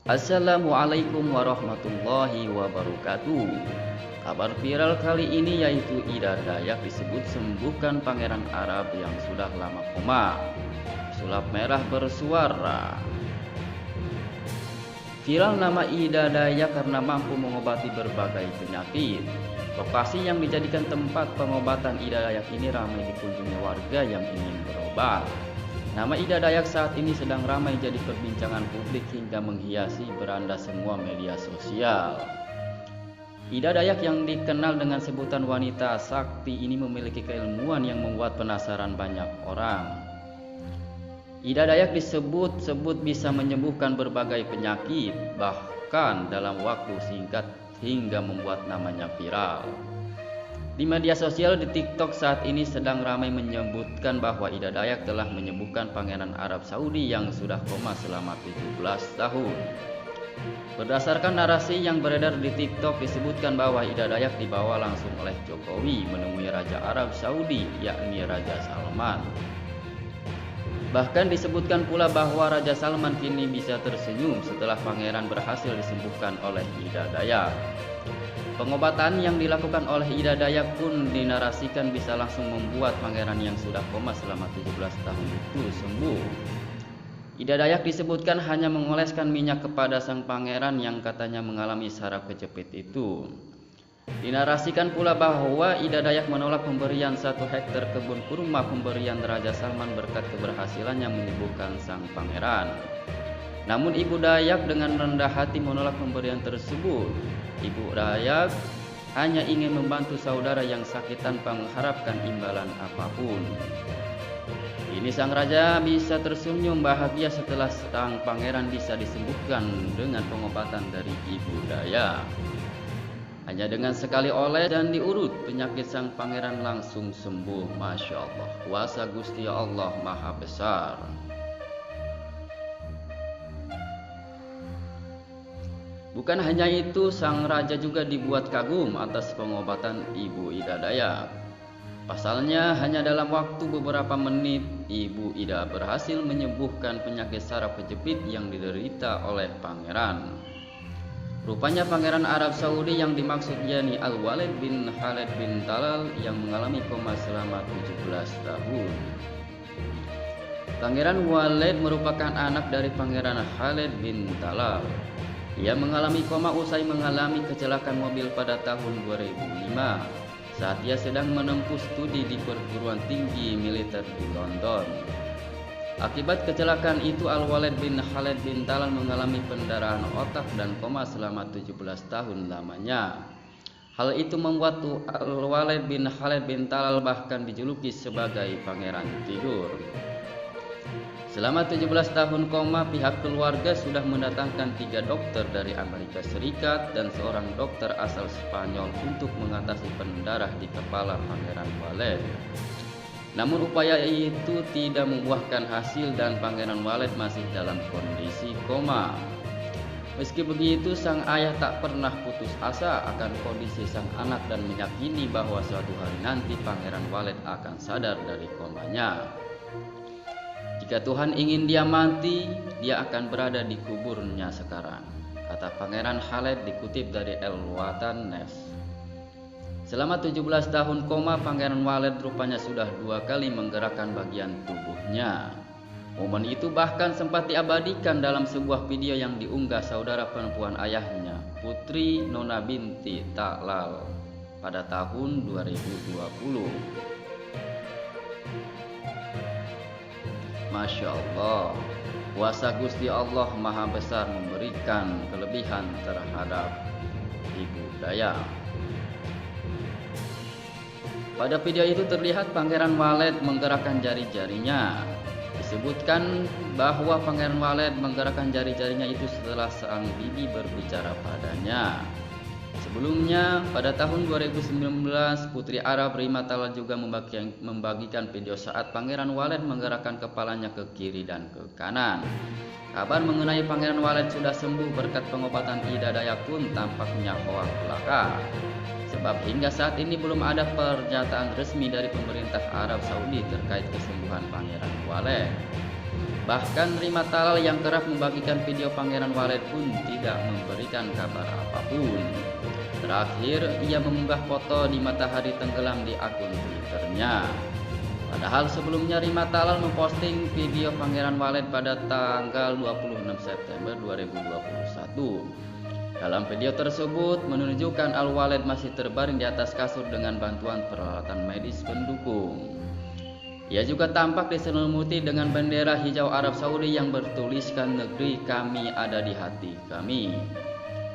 Assalamualaikum warahmatullahi wabarakatuh. Kabar viral kali ini yaitu Ida Dayak disebut sembuhkan pangeran Arab yang sudah lama koma. Sulap merah bersuara. Viral nama Ida Dayak karena mampu mengobati berbagai penyakit. Lokasi yang dijadikan tempat pengobatan Ida Dayak ini ramai dikunjungi warga yang ingin berobat. Nama Ida Dayak saat ini sedang ramai jadi perbincangan publik hingga menghiasi beranda semua media sosial. Ida Dayak yang dikenal dengan sebutan wanita sakti ini memiliki keilmuan yang membuat penasaran banyak orang. Ida Dayak disebut-sebut bisa menyembuhkan berbagai penyakit, bahkan dalam waktu singkat hingga membuat namanya viral. Di media sosial di TikTok saat ini sedang ramai menyebutkan bahwa Ida Dayak telah menyembuhkan pangeran Arab Saudi yang sudah koma selama 17 tahun. Berdasarkan narasi yang beredar di TikTok disebutkan bahwa Ida Dayak dibawa langsung oleh Jokowi menemui Raja Arab Saudi, yakni Raja Salman. Bahkan disebutkan pula bahwa Raja Salman kini bisa tersenyum setelah pangeran berhasil disembuhkan oleh Ida Dayak. Pengobatan yang dilakukan oleh Ida Dayak pun dinarasikan bisa langsung membuat pangeran yang sudah koma selama 17 tahun itu sembuh. Ida Dayak disebutkan hanya mengoleskan minyak kepada sang pangeran yang katanya mengalami saraf kejepit itu. Dinarasikan pula bahwa Ida Dayak menolak pemberian 1 hektar kebun kurma pemberian Raja Salman berkat keberhasilannya menyembuhkan sang pangeran. Namun Ibu Dayak dengan rendah hati menolak pemberian tersebut. Ibu Dayak hanya ingin membantu saudara yang sakit tanpa mengharapkan imbalan apapun. Ini sang raja bisa tersenyum bahagia setelah sang pangeran bisa disembuhkan dengan pengobatan dari Ibu Dayak. Hanya dengan sekali oleh dan diurut, penyakit sang pangeran langsung sembuh. Masya Allah, kuasa Gusti Allah Maha Besar. Bukan hanya itu, sang raja juga dibuat kagum atas pengobatan Ibu Ida Dayak. Pasalnya, hanya dalam waktu beberapa menit, Ibu Ida berhasil menyembuhkan penyakit saraf kejepit yang diderita oleh pangeran. Rupanya pangeran Arab Saudi yang dimaksud yakni Al-Walid bin Khalid bin Talal yang mengalami koma selama 17 tahun. Pangeran Walid merupakan anak dari Pangeran Khalid bin Talal. Ia mengalami koma usai mengalami kecelakaan mobil pada tahun 2005 saat ia sedang menempuh studi di perguruan tinggi militer di London. Akibat kecelakaan itu Al-Walid bin Khalid bin Talal mengalami pendarahan otak dan koma selama 17 tahun lamanya. Hal itu membuat Al-Walid bin Khalid bin Talal bahkan dijuluki sebagai pangeran tidur. Selama 17 tahun koma, pihak keluarga sudah mendatangkan 3 dokter dari Amerika Serikat dan seorang dokter asal Spanyol untuk mengatasi pendarah di kepala Pangeran Walid. Namun upaya itu tidak membuahkan hasil dan Pangeran Walid masih dalam kondisi koma. Meski begitu, sang ayah tak pernah putus asa akan kondisi sang anak dan meyakini bahwa suatu hari nanti Pangeran Walid akan sadar dari komanya. Jika Tuhan ingin dia mati, dia akan berada di kuburnya sekarang, kata Pangeran Khalid dikutip dari El-Watan News. Selama 17 tahun koma, Pangeran Walid rupanya sudah 2 kali menggerakkan bagian tubuhnya. Momen itu bahkan sempat diabadikan dalam sebuah video yang diunggah saudara perempuan ayahnya, Putri Nona binti Talal, pada tahun 2020. Masya Allah, kuasa Gusti Allah Maha Besar memberikan kelebihan terhadap Ibu Dayak. Pada video itu terlihat Pangeran Walid menggerakkan jari-jarinya. Disebutkan bahwa Pangeran Walid menggerakkan jari-jarinya itu setelah sang bibi berbicara padanya. Sebelumnya, pada tahun 2019, Putri Arab Rima Talal juga membagikan video saat Pangeran Walid menggerakkan kepalanya ke kiri dan ke kanan. Kabar mengenai Pangeran Walid sudah sembuh berkat pengobatan Ida Dayak pun tampaknya hoak belaka. Sebab hingga saat ini belum ada pernyataan resmi dari pemerintah Arab Saudi terkait kesembuhan Pangeran Walid. Bahkan Rima Talal yang kerap membagikan video Pangeran Walid pun tidak memberikan kabar apapun. Terakhir, ia mengunggah foto di matahari tenggelam di akun Twitternya. Padahal sebelumnya Rima Talal memposting video Pangeran Walid pada tanggal 26 September 2021. Dalam video tersebut menunjukkan Al-Walid masih terbaring di atas kasur dengan bantuan peralatan medis pendukung. Ia juga tampak diselimuti dengan bendera hijau Arab Saudi yang bertuliskan "Negeri kami ada di hati kami".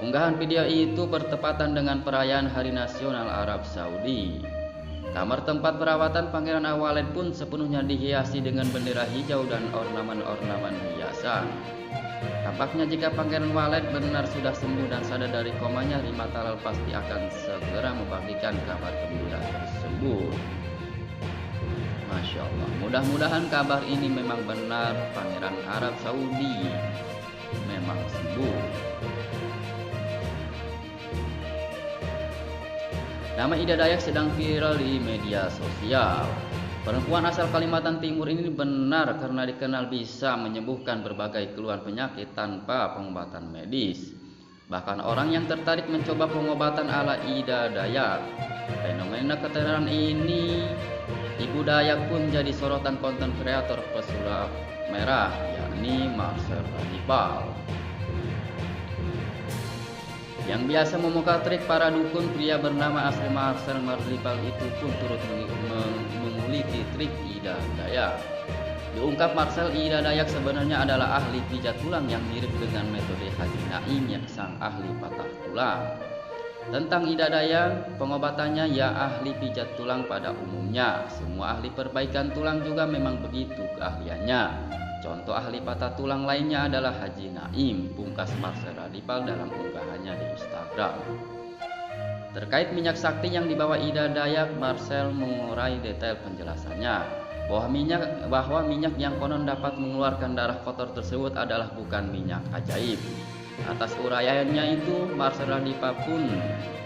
Unggahan video itu bertepatan dengan perayaan Hari Nasional Arab Saudi. Kamar tempat perawatan Pangeran Al-Walid pun sepenuhnya dihiasi dengan bendera hijau dan ornamen-ornamen hiasan. Tampaknya jika Pangeran Walid benar sudah sembuh dan sadar dari komanya, Rima Talal pasti akan segera membagikan kabar gembira tersebut. Masya Allah, mudah-mudahan kabar ini memang benar, Pangeran Arab Saudi memang sembuh. Nama Ida Dayak sedang viral di media sosial. Perempuan asal Kalimantan Timur ini benar karena dikenal bisa menyembuhkan berbagai keluhan penyakit tanpa pengobatan medis. Bahkan orang yang tertarik mencoba pengobatan ala Ida Dayak. Fenomena ketenaran ini, Ibu Dayak pun jadi sorotan konten kreator pesulap merah, yakni Marcel Radipal. Yang biasa memuka trik para dukun, pria bernama asli Marcel Radipal itu pun turut menguliti trik Ida Dayak. Diungkap Marcel, Ida Dayak sebenarnya adalah ahli pijat tulang yang mirip dengan metode Haji Naim yang sang ahli patah tulang. Tentang Ida Dayak, pengobatannya ya ahli pijat tulang pada umumnya. Semua ahli perbaikan tulang juga memang begitu keahliannya. Contoh ahli patah tulang lainnya adalah Haji Naim, pungkas Marcel Radipal dalam unggahannya di Instagram. Terkait minyak sakti yang dibawa Ida Dayak, Marcel mengurai detail penjelasannya bahwa minyak yang konon dapat mengeluarkan darah kotor tersebut adalah bukan minyak ajaib. Atas uraiannya itu, Marcel Radipal pun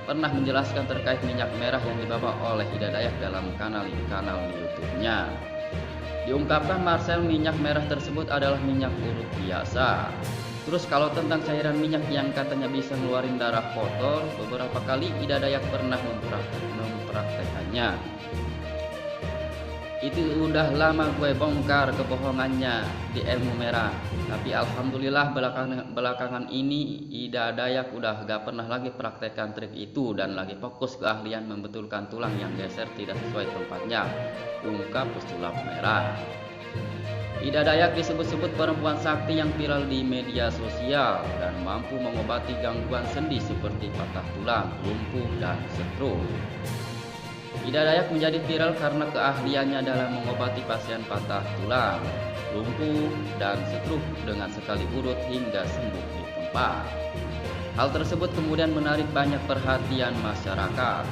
pernah menjelaskan terkait minyak merah yang dibawa oleh Ida Dayak dalam kanal YouTube-nya. Diungkapkan Marcel, minyak merah tersebut adalah minyak urut biasa. Terus kalau tentang cairan minyak yang katanya bisa ngeluarin darah kotor, beberapa kali Ida Dayak pernah mempraktekannya. Itu udah lama gue bongkar kebohongannya di ilmu merah. Tapi alhamdulillah belakangan ini Ida Dayak udah gak pernah lagi praktekkan trik itu dan lagi fokus keahlian membetulkan tulang yang geser tidak sesuai tempatnya, ungkap pesulap merah. Ida Dayak disebut-sebut perempuan sakti yang viral di media sosial dan mampu mengobati gangguan sendi seperti patah tulang, lumpuh, dan stroke. Ida Dayak menjadi viral karena keahliannya dalam mengobati pasien patah tulang, lumpuh, dan stroke dengan sekali urut hingga sembuh di tempat. Hal tersebut kemudian menarik banyak perhatian masyarakat.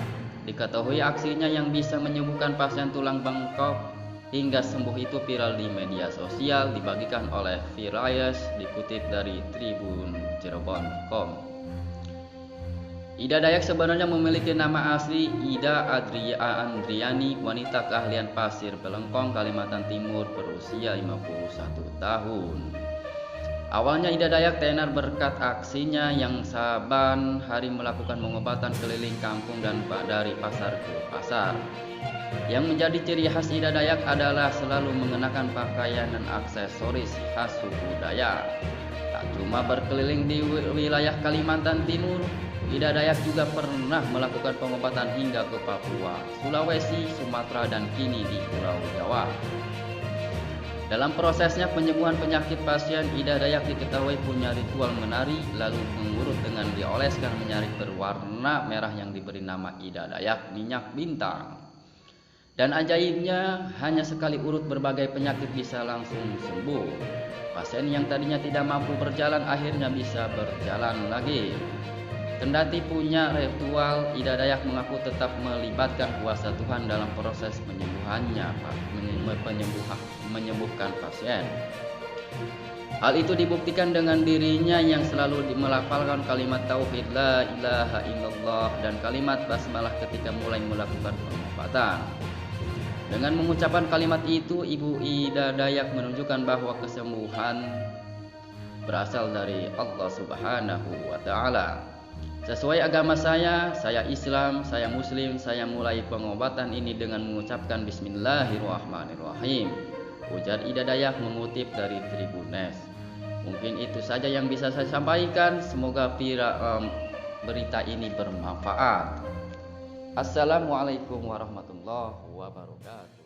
Diketahui aksinya yang bisa menyembuhkan pasien tulang bengkok hingga sembuh itu viral di media sosial, dibagikan oleh Virayas, dikutip dari tribuncirebon.com. Ida Dayak sebenarnya memiliki nama asli Ida Andriani, wanita keahlian pasir Belengkong, Kalimantan Timur, berusia 51 tahun. Awalnya Ida Dayak tenar berkat aksinya yang saban hari melakukan pengobatan keliling kampung dan dari pasar ke pasar. Yang menjadi ciri khas Ida Dayak adalah selalu mengenakan pakaian dan aksesoris khas suku Dayak. Tak cuma berkeliling di wilayah Kalimantan Timur, Ida Dayak juga pernah melakukan pengobatan hingga ke Papua, Sulawesi, Sumatera, dan kini di Pulau Jawa. Dalam prosesnya penyembuhan penyakit pasien, Ida Dayak diketahui punya ritual menari, lalu mengurut dengan dioleskan minyak berwarna merah yang diberi nama Ida Dayak minyak bintang. Dan ajaibnya, hanya sekali urut berbagai penyakit bisa langsung sembuh. Pasien yang tadinya tidak mampu berjalan akhirnya bisa berjalan lagi. Kendati punya ritual, Ida Dayak mengaku tetap melibatkan kuasa Tuhan dalam proses menyembuhkan pasien. Hal itu dibuktikan dengan dirinya yang selalu melafalkan kalimat tauhid la ilaha illallah dan kalimat basmalah ketika mulai melakukan pengobatan. Dengan mengucapkan kalimat itu, Ibu Ida Dayak menunjukkan bahwa kesembuhan berasal dari Allah Subhanahu wa Ta'ala. Sesuai agama saya Islam, saya Muslim, saya mulai pengobatan ini dengan mengucapkan Bismillahirrahmanirrahim. Ujar Ida Dayak mengutip dari Tribunes. Mungkin itu saja yang bisa saya sampaikan. Semoga berita ini bermanfaat. Assalamualaikum warahmatullahi wabarakatuh.